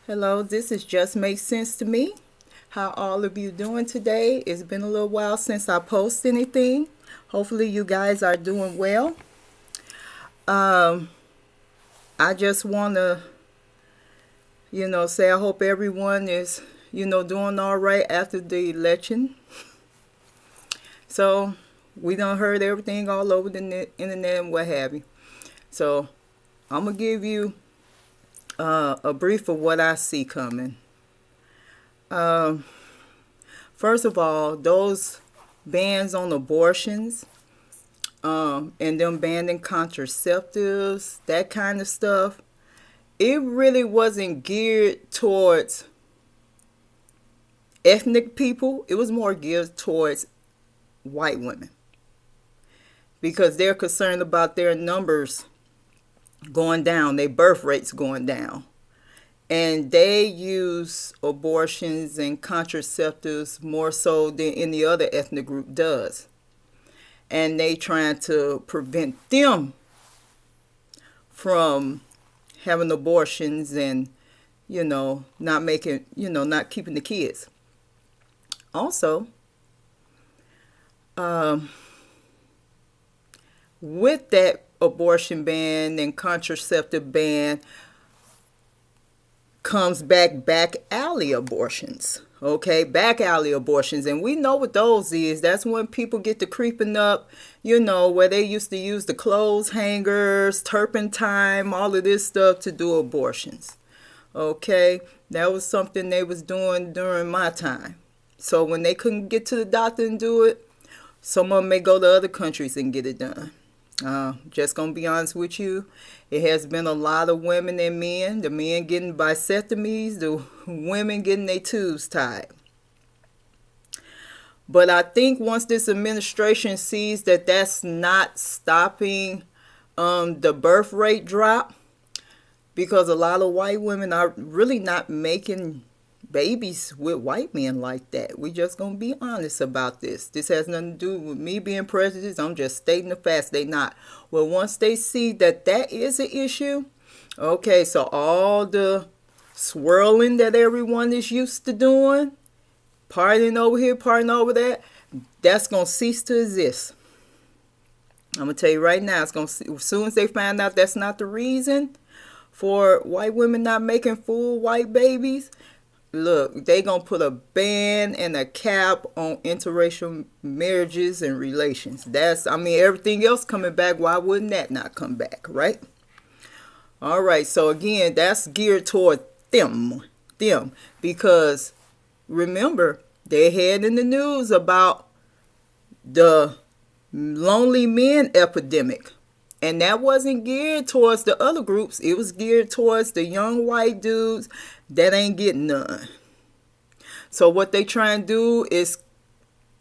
Hello, this is Just Makes Sense to Me. How all of you doing today? It's been a little while since I post anything. Hopefully you guys are doing well. Um, I just want to, say I hope everyone is, doing all right after the election. So we done heard everything all over the internet and what have you. So I'm going to give you a brief of what I see coming. Um, First of all, those bans on abortions, and them banning contraceptives, that kind of stuff, it really wasn't geared towards ethnic people. It was more geared towards white women because they're concerned about their numbers going down, their birth rates going down. And they use abortions and contraceptives more so than any other ethnic group does. And they trying to prevent them from having abortions and, not keeping the kids. Also, with that abortion ban and contraceptive ban comes back alley abortions. Okay, back alley abortions. And we know what those is. That's when people get to creeping up, where they used to use the clothes hangers, turpentine, all of this stuff to do abortions. Okay, that was something they was doing during my time. So when they couldn't get to the doctor and do it, some of them may go to other countries and get it done. Just gonna be honest with you, it has been a lot of women and men. The men getting vasectomies, the women getting their tubes tied. But I think once this administration sees that that's not stopping the birth rate drop, because a lot of white women are really not making babies with white men like that. We just gonna be honest about this. This has nothing to do with me being prejudiced. I'm just stating the facts. They not. Well, once they see that that is an issue, okay, so all the swirling that everyone is used to doing, partying over here, partying over there, that's gonna cease to exist. I'm gonna tell you right now, it's gonna as soon as they find out that's not the reason for white women not making full white babies, look, they gonna put a ban and a cap on interracial marriages and relations. Everything else coming back. Why wouldn't that not come back, right? All right, so again, that's geared toward them, because remember, they had in the news about the lonely men epidemic. And that wasn't geared towards the other groups. It was geared towards the young white dudes that ain't getting none. So what they try and do is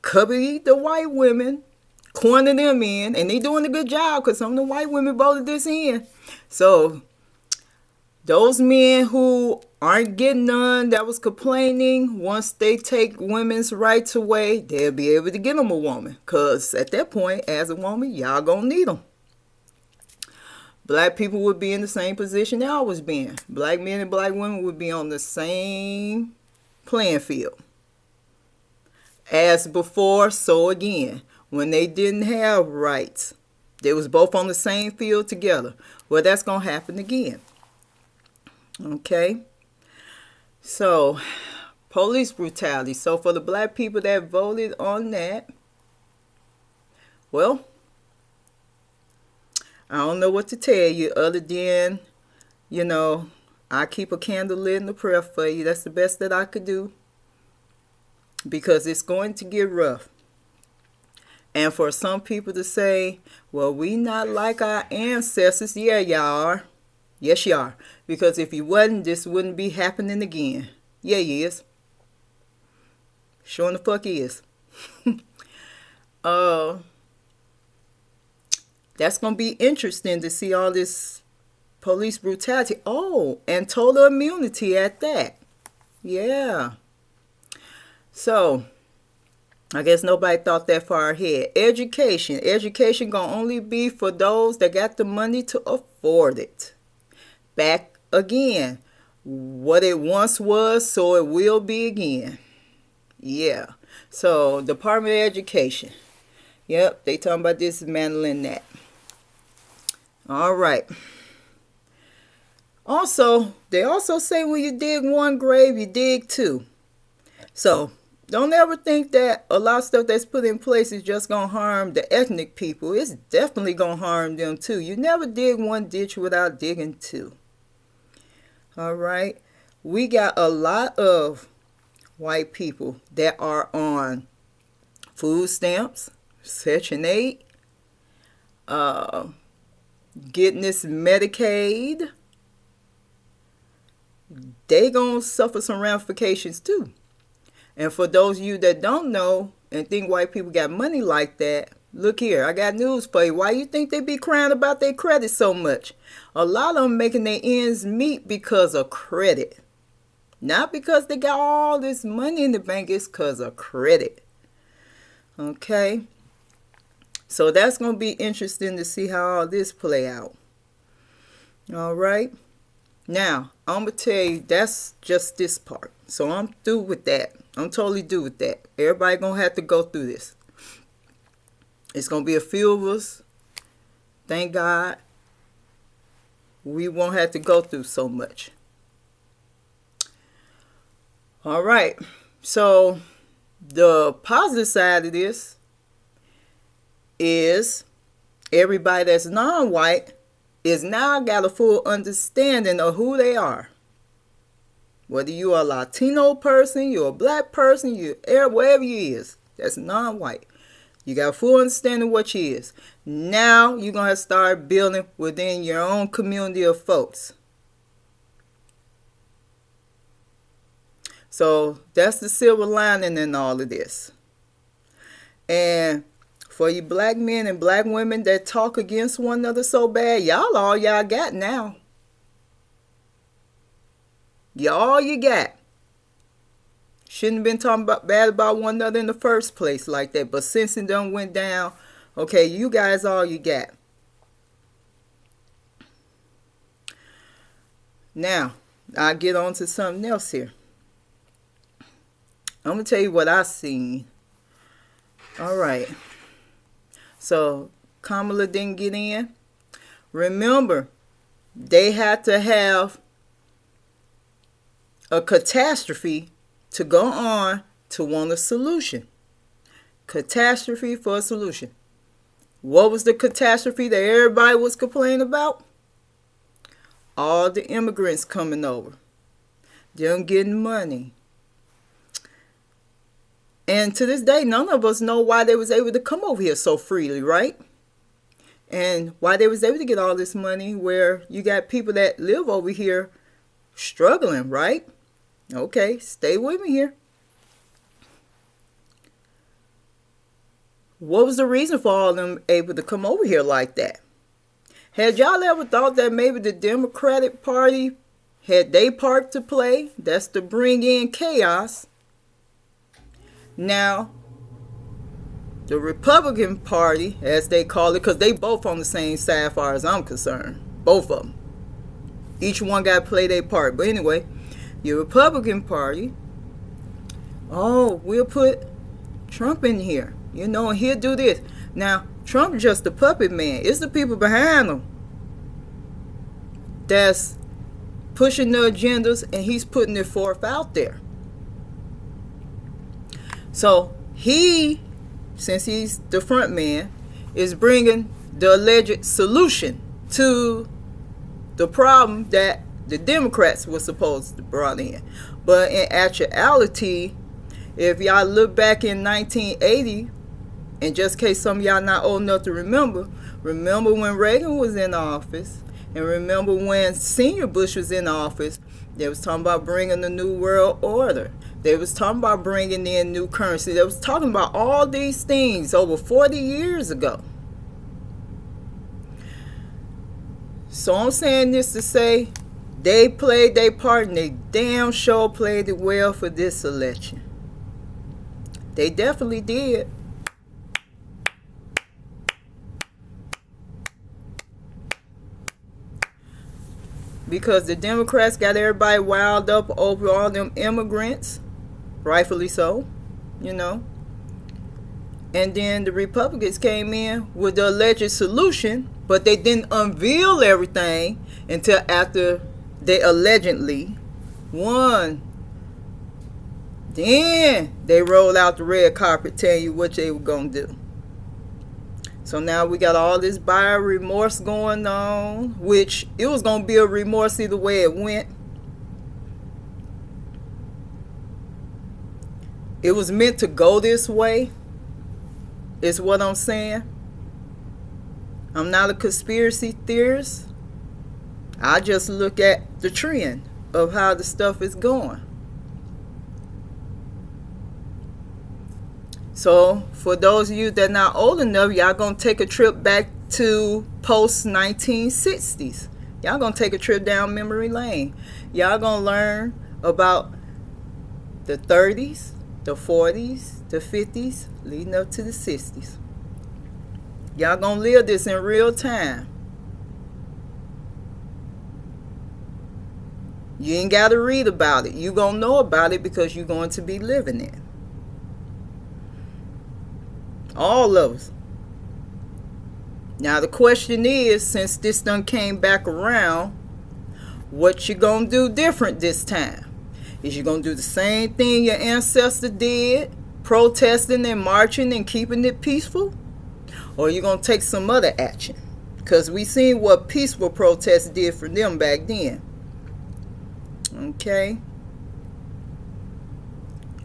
cover the white women, corner them in, and they doing a good job because some of the white women voted this in. So those men who aren't getting none, that was complaining, once they take women's rights away, they'll be able to get them a woman. Because at that point, as a woman, y'all gonna need them. Black people would be in the same position they always been. Black men and black women would be on the same playing field. As before, so again. When they didn't have rights, they was both on the same field together. Well, that's going to happen again. Okay? So, police brutality. So, for the black people that voted on that, well, I don't know what to tell you other than, I keep a candle lit and a prayer for you. That's the best that I could do. Because it's going to get rough. And for some people to say, well, we not like our ancestors. Yeah, y'all are. Yes, you are. Because if you wasn't, this wouldn't be happening again. Yeah, you is. Sure the fuck is. That's going to be interesting to see all this police brutality. Oh, and total immunity at that. Yeah. So, I guess nobody thought that far ahead. Education. Education going to only be for those that got the money to afford it. Back again. what it once was, so it will be again. Yeah. So, Department of Education. Yep, they talking about dismantling that. All right. Also, they also say when you dig one grave, you dig two. So, don't ever think that a lot of stuff that's put in place is just going to harm the ethnic people. It's definitely going to harm them too. You never dig one ditch without digging two. All right. We got a lot of white people that are on food stamps, Section 8, getting this Medicaid. They gonna suffer some ramifications too. And for those of you that don't know and think white people got money like that, look here, I got news for you. Why you think they be crying about their credit so much? A lot of them making their ends meet because of credit. Not because they got all this money in the bank, it's because of credit. Okay? So that's going to be interesting to see how all this play out. All right? Now, I'm going to tell you, that's just this part. So I'm through with that. I'm totally through with that. Everybody going to have to go through this. It's going to be a few of us. Thank God. We won't have to go through so much. All right. So the positive side of this is everybody that's non-white is now got a full understanding of who they are. Whether you are a Latino person, you're a black person, you're whatever you is, that's non-white. You got a full understanding of what you is. Now you're going to start building within your own community of folks. So that's the silver lining in all of this. And for you black men and black women that talk against one another so bad, y'all all y'all got now. Y'all you got. Shouldn't have been talking bad about one another in the first place like that. But since it done went down, okay, you guys all you got. Now, I'll get on to something else here. I'm going to tell you what I seen. All right. So, Kamala didn't get in. Remember, they had to have a catastrophe to go on to want a solution. Catastrophe for a solution. What was the catastrophe that everybody was complaining about? All the immigrants coming over. Them getting money. And to this day, none of us know why they was able to come over here so freely, right? And why they was able to get all this money where you got people that live over here struggling, right? Okay, stay with me here. What was the reason for all of them able to come over here like that? Had y'all ever thought that maybe the Democratic Party had their part to play? That's to bring in chaos. Now, the Republican Party, as they call it, because they both on the same side as far as I'm concerned. Both of them. Each one got to play their part. But anyway, your Republican Party, oh, we'll put Trump in here. You know, and he'll do this. Now, Trump just a puppet man. It's the people behind him that's pushing the agendas, and he's putting it forth out there. So he, since he's the front man, is bringing the alleged solution to the problem that the Democrats were supposed to brought in. But in actuality, if y'all look back in 1980, and just in case some of y'all not old enough to remember when Reagan was in office, and remember when Senior Bush was in office, they was talking about bringing the New World Order. They was talking about bringing in new currency. They was talking about all these things over 40 years ago. So I'm saying this to say they played their part, and they damn sure played it well for this election. They definitely did. because the Democrats got everybody wild up over all them immigrants, rightfully so, you know. And then the Republicans came in with the alleged solution, but they didn't unveil everything until after they allegedly won. Then they rolled out the red carpet telling you what they were going to do. So now we got all this buyer remorse going on, which it was going to be a remorse either way it went. It was meant to go this way, is what I'm saying. I'm not a conspiracy theorist. I just look at the trend of how the stuff is going. So for those of you that are not old enough, y'all gonna take a trip back to post 1960s. Y'all gonna take a trip down memory lane. Y'all gonna learn about the 30s, the 40s, the 50s, leading up to the 60s. Y'all gonna live this in real time. You ain't gotta read about it. You gonna know about it because you're going to be living it. All of us. Now the question is, since this done came back around, what you gonna do different this time? Is you gonna do the same thing your ancestor did, protesting and marching and keeping it peaceful? Or you gonna take some other action? Because we seen what peaceful protests did for them back then. Okay?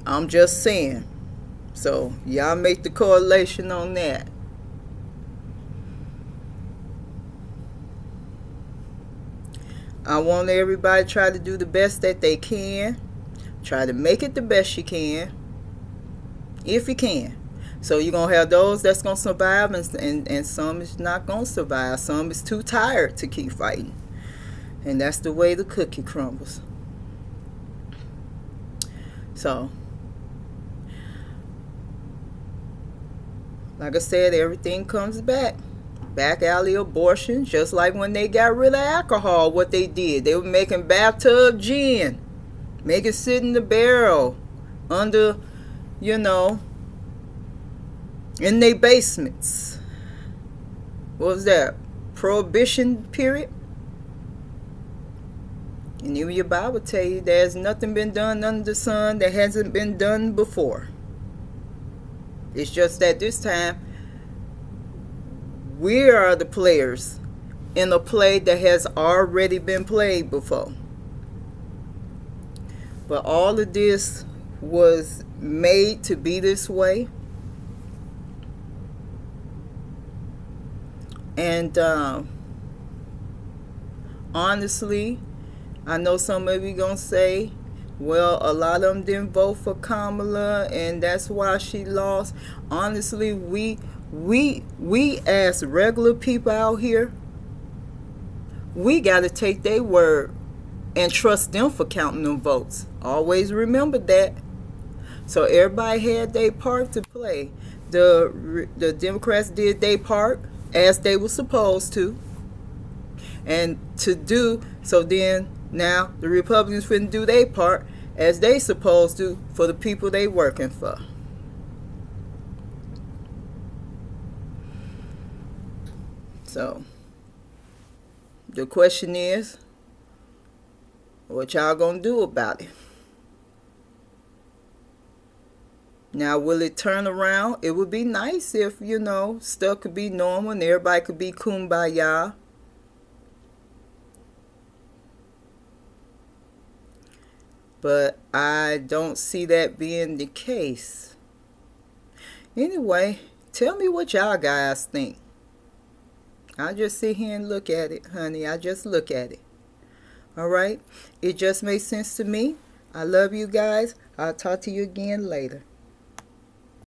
I'm just saying. So y'all make the correlation on that. I want everybody to try to do the best that they can. Try to make it the best you can. If you can. So you're going to have those that's going to survive and some is not going to survive. Some is too tired to keep fighting. And that's the way the cookie crumbles. So, like I said, everything comes back. Back alley abortion, just like when they got rid of alcohol, what they did. They were making bathtub gin. Make it sit in the barrel. Under, in their basements. What was that? Prohibition period? And even your Bible tell you there's nothing been done under the sun that hasn't been done before. It's just that this time, we are the players in a play that has already been played before. But all of this was made to be this way. And honestly, I know some of you gonna say, well, a lot of them didn't vote for Kamala and that's why she lost. Honestly, we as regular people out here, we got to take their word and trust them for counting them votes. Always remember that. So everybody had their part to play. The Democrats did their part as they were supposed to. And to do, so then now the Republicans couldn't do their part as they supposed to for the people they working for. So the question is, what y'all gonna do about it? Now, will it turn around? It would be nice if, stuff could be normal and everybody could be kumbaya. But I don't see that being the case. Anyway, tell me what y'all guys think. I just sit here and look at it, honey. I just look at it. All right? It just makes sense to me. I love you guys. I'll talk to you again later.